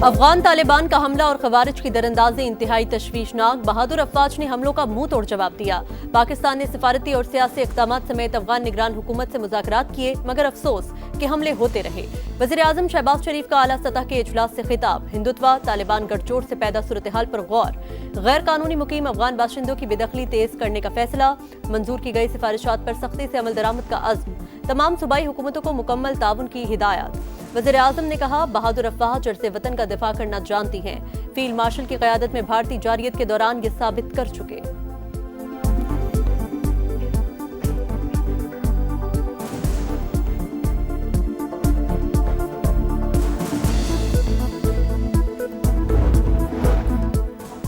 अफगान तालिबान का हमला और खवारिज की दरअंदाजी इंतहाई तशवीशनाक। बहादुर अफवाज ने हमलों का मुंह तोड़ जवाब दिया। पाकिस्तान ने सिफारती और सियासी इक़दाम समेत अफगान निगरान हुकूमत से मुज़ाकरात किए, मगर अफसोस कि हमले होते रहे। वज़ीर आज़म शहबाज शरीफ का आला सतह के इजलास से खिताब। हिंदुत्व तालिबान गठजोड़ से पैदा सूरत हाल पर गौर। गैर कानूनी मुकीम अफगान बाशिंदों की बेदखली तेज करने का फैसला। मंजूर की गई सिफारिशात पर सख्ती से अमल दरामद का अज़्म। तमाम सूबाई हुकूमतों को मुकम्मल ताउन की हिदायत। वज़ीर आज़म ने कहा, बहादुर अफवाज अर्ज़ वतन का दिफा करना जानती हैं। फील्ड मार्शल की क़यादत में भारतीय जारियत के दौरान ये साबित कर चुके।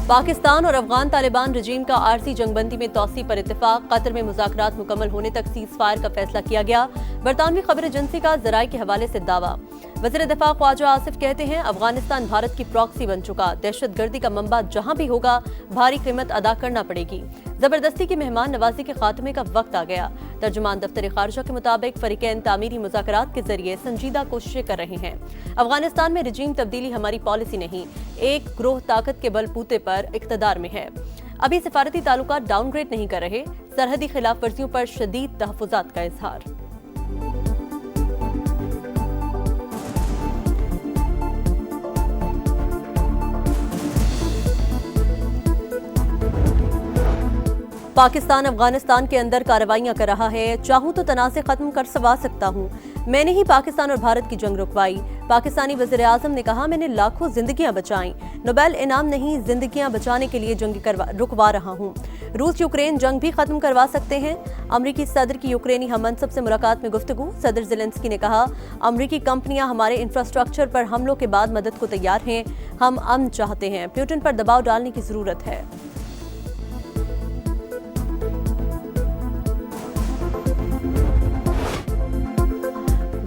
पाकिस्तान और अफगान तालिबान रजीम का आरजी जंगबंदी में तौसी पर इत्तेफाक। कतर में मुज़ाकरात मुकम्मल होने तक सीज फायर का फैसला किया गया। बरतानवी खबर एजेंसी का ज़राए के हवाले से दावा। वज़ीर दिफा ख्वाजा आसिफ कहते हैं, अफगानिस्तान भारत की प्रॉक्सी बन चुका। दहशतगर्दी का मंबा जहां भी होगा भारी कीमत अदा करना पड़ेगी। जबरदस्ती की मेहमान नवाजी के खात्मे का वक्त आ गया। तर्जुमान दफ्तर खारजा के मुताबिक फरीकैन तामीरी मुज़ाकरात के जरिए संजीदा कोशिशें कर रहे हैं। अफगानिस्तान में रजीम तब्दीली हमारी पॉलिसी नहीं, एक ग्रोह ताकत के बलबूते पर इक़्तिदार में है। अभी सिफारती ताल्लुकात डाउनग्रेड नहीं कर रहे। सरहदी खिलाफ वर्जियों पर शदीद तहफ़्फ़ुज़ात का इजहार। पाकिस्तान अफगानिस्तान के अंदर कार्रवाइयां कर रहा है। चाहूं तो तनाज़े खत्म कर सकता हूं। मैंने ही पाकिस्तान और भारत की जंग रुकवाई। पाकिस्तानी वज़ीर आज़म ने कहा, मैंने लाखों जिंदगियां बचाई। नोबेल इनाम नहीं, जिंदगियां बचाने के लिए जंग रुकवा रहा हूं। रूस यूक्रेन जंग भी खत्म करवा सकते हैं। अमरीकी सदर की यूक्रेनी हममनसब से मुलाकात में गुफ्तगू। सदर ज़ेलेंस्की ने कहा, अमरीकी कंपनियां हमारे इंफ्रास्ट्रक्चर पर हमलों के बाद मदद को तैयार हैं। हम अमन चाहते हैं। पुतिन पर दबाव डालने की जरूरत है।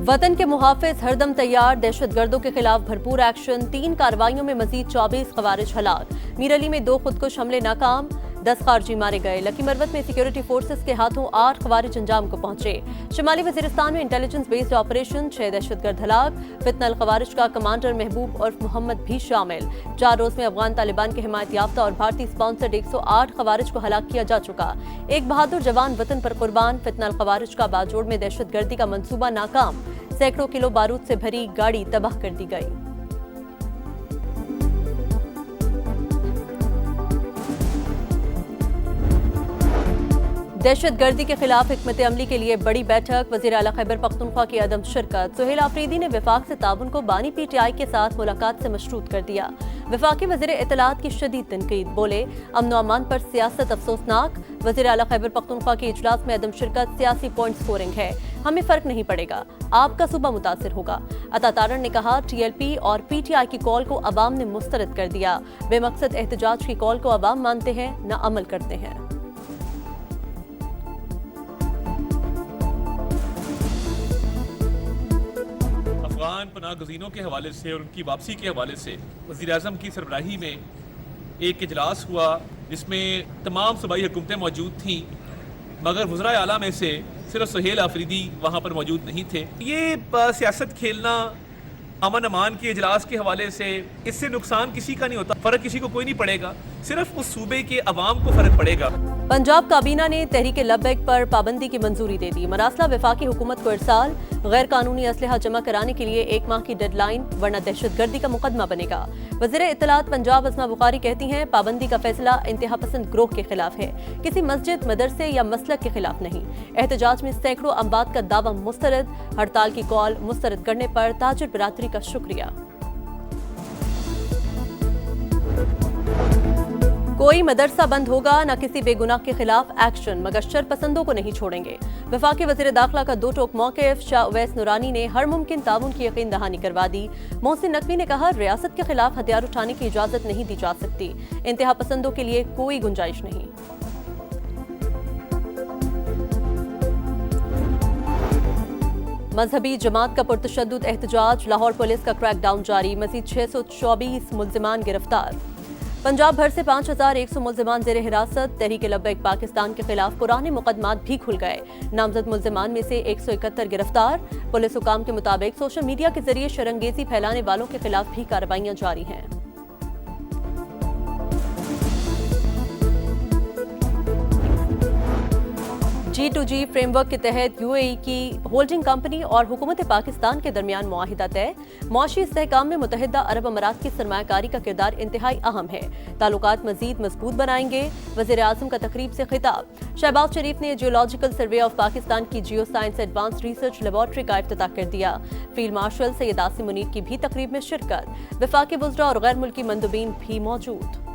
वतन के मुहाफिज हरदम तैयार। दहशतगर्दों के खिलाफ भरपूर एक्शन। 3 कार्रवाइयों में मजीद 24 खवारिज हलाक। मीर अली में 2 खुदकुश हमले नाकाम, 10 खारजी मारे गए। लकी मरवत में सिक्योरिटी फोर्सेस के हाथों 8 खवारिज अंजाम को पहुंचे। शुमाली वजीरिस्तान में इंटेलिजेंस बेस्ड ऑपरेशन, 6 दहशतगर्द हलाक। फितनल खवारिज का कमांडर महबूब उर्फ मोहम्मद भी शामिल। 4 रोज में अफगान तालिबान के हिमायत याफ्ता और भारतीय स्पॉन्सर्ड 108 खवारिज को हलाक किया जा चुका। एक बहादुर जवान वतन पर कुर्बान। फितनल खवारिज का बाजोड़ में दहशतगर्दी का मंसूबा नाकाम। सैकड़ों किलो बारूद से भरी गाड़ी तबाह कर दी गई। दहशतगर्दी के खिलाफ हिकमत अमली के लिए बड़ी बैठक। वज़ीर आला खैबर पख्तूनख्वा की अदम शिरकत। सुहेल आफरीदी ने वफाक से ताउन को बानी PTI के साथ मुलाकात से मशरूत कर दिया। वफाकी वज़ीर इत्तलात की शदीद तनकीद। बोले, अमन अमान पर सियासत अफसोसनाक। वज़ीर आला खैबर पख्तूनख्वा के इजलास में अदम शिरकत सियासी पॉइंट स्कोरिंग है। हमें फर्क नहीं पड़ेगा, आपका सूबा मुतासिर होगा। अता तारण ने कहा, TLP और PTI की कॉल को अवाम ने मुस्तरद कर दिया। बेमकसद एहतजाज की कॉल को अवाम मानते हैं, न अमल करते हैं। अफगान पनाह गज़ीनों के हवाले से और उनकी वापसी के हवाले से वज़ीर आज़म की सरबराही में एक इजलास हुआ, जिसमें तमाम सूबाई हुकूमतें मौजूद थीं, मगर वज़राए आला में से सिर्फ सुहेल आफरीदी वहाँ पर मौजूद नहीं थे। ये सियासत खेलना अमन अमान के इजलास के हवाले से, इससे नुकसान किसी का नहीं होता, फ़र्क किसी को कोई नहीं पड़ेगा, सिर्फ उस सूबे के अवाम को फ़र्क पड़ेगा। पंजाब काबीना ने तहरीक लब्बैक पर पाबंदी की मंजूरी दे दी। मरासला वफाकी हुकूमत को इरसाल। गैर कानूनी असलहा जमा कराने के लिए 1 माह की डेडलाइन, वरना दहशतगर्दी का मुकदमा बनेगा। वज़ीर इत्तलात पंजाब अस्मा बुखारी कहती हैं, पाबंदी का फैसला इंतहा पसंद ग्रोह के खिलाफ है, किसी मस्जिद, मदरसे या मसलक के खिलाफ नहीं। एहतजाज में सैकड़ों अम्बात का दावा मुस्तरद। हड़ताल की कॉल मुस्तरद करने पर ताजिर बिरादरी का शुक्रिया। कोई मदरसा बंद होगा, न किसी बेगुनाह के खिलाफ एक्शन, मगर शरपसंदों को नहीं छोड़ेंगे। वफाकी वज़ीर दाखिला का 2 टोक मौक़िफ़। शाह उवैस नूरानी ने हर मुमकिन ताउन की यकीन दहानी करवा दी। मोहसिन नकवी ने कहा, रियासत के खिलाफ हथियार उठाने की इजाज़त नहीं दी जा सकती। इंतहा पसंदों के लिए कोई गुंजाइश नहीं। मजहबी जमात का पुरतशद्दुद एहतजाज। लाहौर पुलिस का क्रैकडाउन जारी। मजीद 624 मुल्जिमान गिरफ्तार। पंजाब भर से 5100 मुल्जिमान जेर हिरासत। तहरीक लब्बैक पाकिस्तान के खिलाफ पुराने मुकदमात भी खुल गए। नामजद मुल्जिमान में से 171 गिरफ्तार। पुलिस हुकाम के मुताबिक सोशल मीडिया के जरिए शरंगेजी फैलाने वालों के खिलाफ भी कार्रवाइयां जारी हैं। G2G फ्रेमवर्क के तहत यूएई की होल्डिंग कंपनी और हुकूमत पाकिस्तान के दरमियान मुआहिदा तय। मौशी इस्तेहकाम में मुत्तहिदा अरब अमारात की सरमायाकारी का किरदार इंतहाई अहम है। ताल्लुकात मजीद मजबूत बनाएंगे। वज़ीर आज़म का तकरीब से खिताब। शहबाज शरीफ ने जियोलॉजिकल सर्वे ऑफ पाकिस्तान की geo science advance research laboratory का इफ्तिताह कर दिया। फील्ड मार्शल सैयद आसिम मुनीर की भी तकरीब में शिरकत। वफाकी वज़रा और गैर मुल्की मंदुबीन भी मौजूद।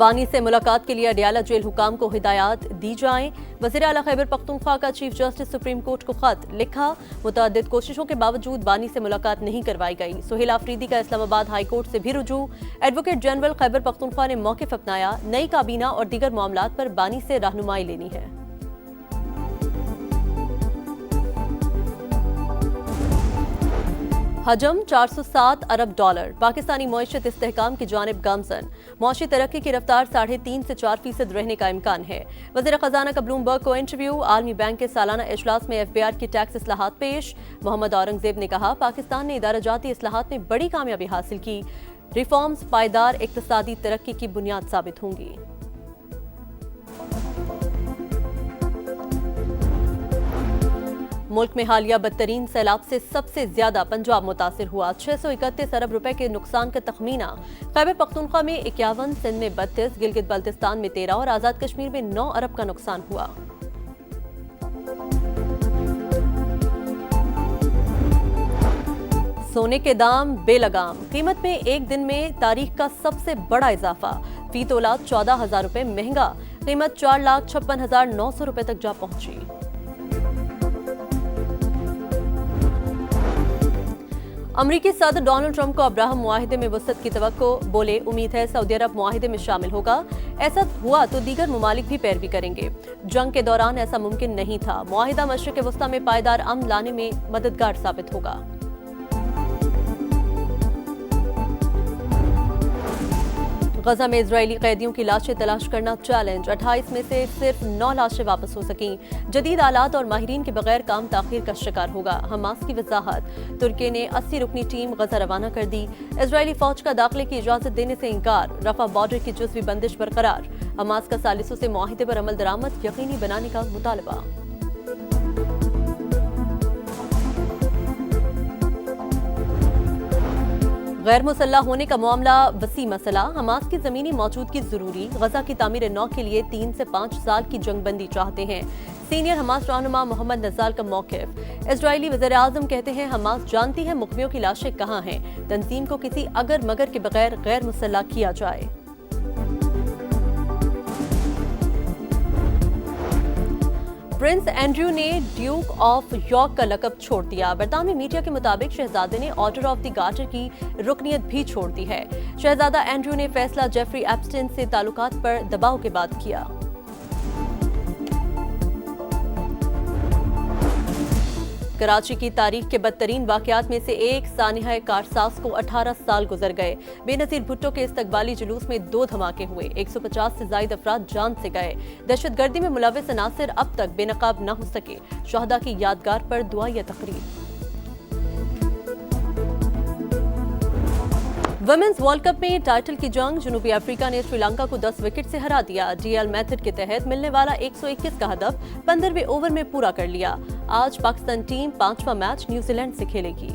बानी से मुलाकात के लिए अडियाला जेल हुकाम को हिदायत दी जाएं। वज़ीर आला खैबर पख्तूनख्वा का चीफ जस्टिस सुप्रीम कोर्ट को खत लिखा। मुतअद्दिद कोशिशों के बावजूद बानी से मुलाकात नहीं करवाई गई। सुहेल आफरीदी का इस्लामाबाद हाई कोर्ट से भी रुजू। एडवोकेट जनरल खैबर पख्तूनख्वा ने मौक़िफ़ अपनाया। नई काबीना और दीगर मामलात पर बानी से रहनुमाई लेनी है। हजम 407 अरब डॉलर। पाकिस्तानी मईशत इस्तेहकाम की जानिब गामजन। मौशी तरक्की की रफ्तार 3.5 से 4% रहने का इम्कान है। वज़ीर ख़जाना का ब्लूमबर्ग को इंटरव्यू। आलमी बैंक के सालाना इजलास में FBR की टैक्स इस्लाहात पेश। मोहम्मद औरंगजेब ने कहा, पाकिस्तान ने इदाराजाती इस्लाहात में बड़ी कामयाबी हासिल की। रिफॉर्म्स पायदार इक्तिसादी तरक्की की बुनियाद साबित होंगी। मुल्क में हालिया बदतरीन सैलाब से सबसे ज्यादा पंजाब मुतासिर हुआ। 631 अरब रुपए के नुकसान का तखमीना। खैबर पख्तूनख्वा में 51, सिंध में 32, गिलगित बल्तिस्तान में 13 और आजाद कश्मीर में 9 अरब का नुकसान हुआ। सोने के दाम बेलगाम। कीमत में एक दिन में तारीख का सबसे बड़ा इजाफा। फी तोला 14,000 रुपए महंगा। कीमत 4,56,900 रुपए तक जा पहुंची। अमरीकी सदर डोनाल्ड ट्रंप को अब्राहम मुआहिदे में वसअत की तवक्को। बोले, उम्मीद है सऊदी अरब मुआहिदे में शामिल होगा। ऐसा हुआ तो दीगर ममालिक भी पैरवी करेंगे। जंग के दौरान ऐसा मुमकिन नहीं था। मुआहिदा मशरिक वस्ता में पायदार अमन लाने में मददगार साबित होगा। गजा में इजरायली कैदियों की लाशें तलाश करना चैलेंज। 28 में से सिर्फ 9 लाशें वापस हो सकीं। जदीद आलात और माहिरीन के बगैर काम ताखीर का शिकार होगा। हमास की वजाहत। तुर्की ने 80 रुकनी टीम गजा रवाना कर दी। इजरायली फौज का दाखिले की इजाजत देने से इंकार। रफा बॉर्डर की जुज़वी बंदिश बरकरार। हमास का सालिसों से मुआहिदे पर अमल दरामद यकीनी बनाने का मुतालबा। गैर मुसल्लह होने का मामला वसी मसला। हमास की जमीनी मौजूदगी जरूरी। गजा की तामीर नौ के लिए 3 से 5 साल की जंगबंदी चाहते हैं। सीनियर हमास रहनुमा मोहम्मद नजाल का मौक़िफ़। इजरायली वज़ीर आज़म कहते हैं, हमास जानती है मुखबियों की लाशें कहाँ हैं। तंजीम को किसी अगर मगर के बगैर गैर मुसल्लह किया जाए। प्रिंस एंड्रयू ने ड्यूक ऑफ यॉर्क का लकब छोड़ दिया। बरतानवी मीडिया के मुताबिक शहजादे ने ऑर्डर ऑफ द गार्टर की रुकनियत भी छोड़ दी है। शहजादा एंड्रयू ने फैसला जेफरी एप्स्टीन से ताल्लुकात पर दबाव के बाद किया। कराची की तारीख के बदतरीन वाकयात में से एक सानिहा कारसाज को 18 साल गुजर गए। बेनजीर भुट्टो के इस्तकबाली जुलूस में 2 धमाके हुए। 150 से ज्यादा अफराद जान से गए। दहशतगर्दी में मुलविस अनासिर अब तक बेनकाब न हो सके। शहदा की यादगार पर दुआया तकरीब। वुमेन्स वर्ल्ड कप में टाइटल की जंग। जनूबी अफ्रीका ने श्रीलंका को 10 विकेट से हरा दिया। डीएल मेथड के तहत मिलने वाला 121 का हदफ 15वें ओवर में पूरा कर लिया। आज पाकिस्तान टीम 5वां मैच न्यूजीलैंड से खेलेगी।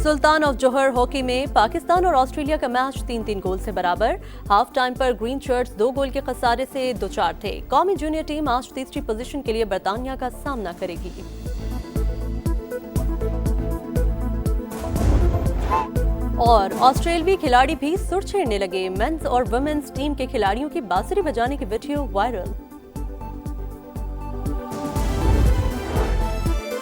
सुल्तान ऑफ जोहर हॉकी में पाकिस्तान और ऑस्ट्रेलिया का मैच 3-3 गोल से बराबर। हाफ टाइम पर ग्रीन शर्ट्स 2 गोल के खसारे से दो-चार थे। कौमी जूनियर टीम आज तीसरी पोजीशन के लिए बर्तानिया का सामना करेगी। और ऑस्ट्रेलियावी खिलाड़ी भी सुर छेड़ने लगे। मेंस और वुमेन्स टीम के खिलाड़ियों की बांसुरी बजाने की वीडियो वायरल।